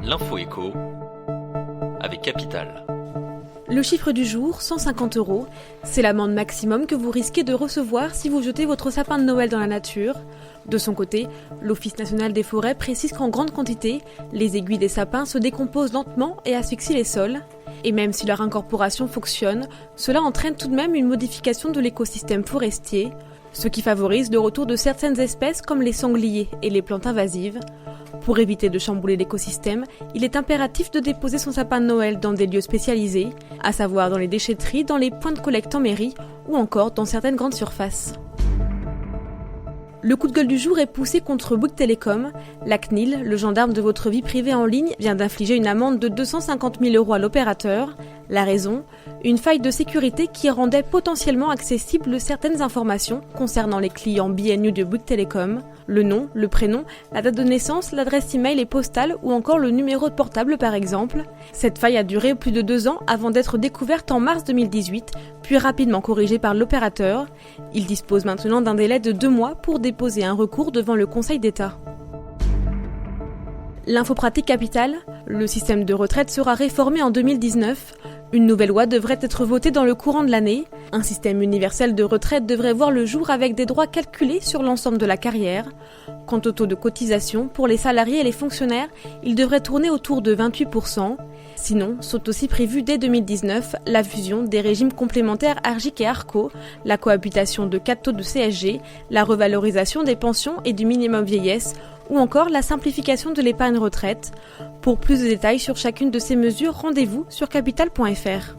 L'info éco avec Capital. Le chiffre du jour, 150 €, c'est l'amende maximum que vous risquez de recevoir si vous jetez votre sapin de Noël dans la nature. De son côté, l'Office national des forêts précise qu'en grande quantité, les aiguilles des sapins se décomposent lentement et asphyxient les sols. Et même si leur incorporation fonctionne, cela entraîne tout de même une modification de l'écosystème forestier, ce qui favorise le retour de certaines espèces comme les sangliers et les plantes invasives. Pour éviter de chambouler l'écosystème, il est impératif de déposer son sapin de Noël dans des lieux spécialisés, à savoir dans les déchetteries, dans les points de collecte en mairie ou encore dans certaines grandes surfaces. Le coup de gueule du jour est poussé contre Bouygues Telecom. La CNIL, le gendarme de votre vie privée en ligne, vient d'infliger une amende de 250 000 € à l'opérateur. La raison ? Une faille de sécurité qui rendait potentiellement accessibles certaines informations concernant les clients BNU de Bouygues Telecom. Le nom, le prénom, la date de naissance, l'adresse email et postale ou encore le numéro de portable par exemple. Cette faille a duré plus de 2 ans avant d'être découverte en mars 2018, puis rapidement corrigée par l'opérateur. Il dispose maintenant d'un délai de 2 mois pour déposer un recours devant le Conseil d'État. L'info pratique Capital, le système de retraite sera réformé en 2019. Une nouvelle loi devrait être votée dans le courant de l'année. Un système universel de retraite devrait voir le jour avec des droits calculés sur l'ensemble de la carrière. Quant au taux de cotisation, pour les salariés et les fonctionnaires, il devrait tourner autour de 28%. Sinon, sont aussi prévues dès 2019 la fusion des régimes complémentaires ARGIC et ARCO, la cohabitation de 4 taux de CSG, la revalorisation des pensions et du minimum vieillesse, ou encore la simplification de l'épargne retraite. Pour plus de détails sur chacune de ces mesures, rendez-vous sur capital.fr.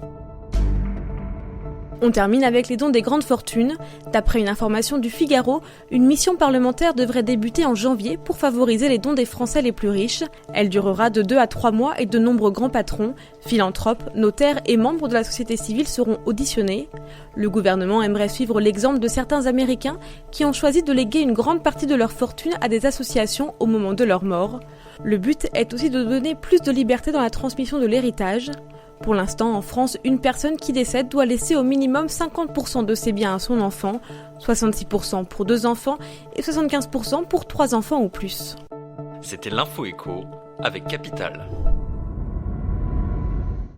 On termine avec les dons des grandes fortunes. D'après une information du Figaro, une mission parlementaire devrait débuter en janvier pour favoriser les dons des Français les plus riches. Elle durera de 2 à 3 mois et de nombreux grands patrons, philanthropes, notaires et membres de la société civile seront auditionnés. Le gouvernement aimerait suivre l'exemple de certains Américains qui ont choisi de léguer une grande partie de leur fortune à des associations au moment de leur mort. Le but est aussi de donner plus de liberté dans la transmission de l'héritage. Pour l'instant, en France, une personne qui décède doit laisser au minimum 50% de ses biens à son enfant, 66% pour 2 enfants et 75% pour 3 enfants ou plus. C'était l'info éco avec Capital.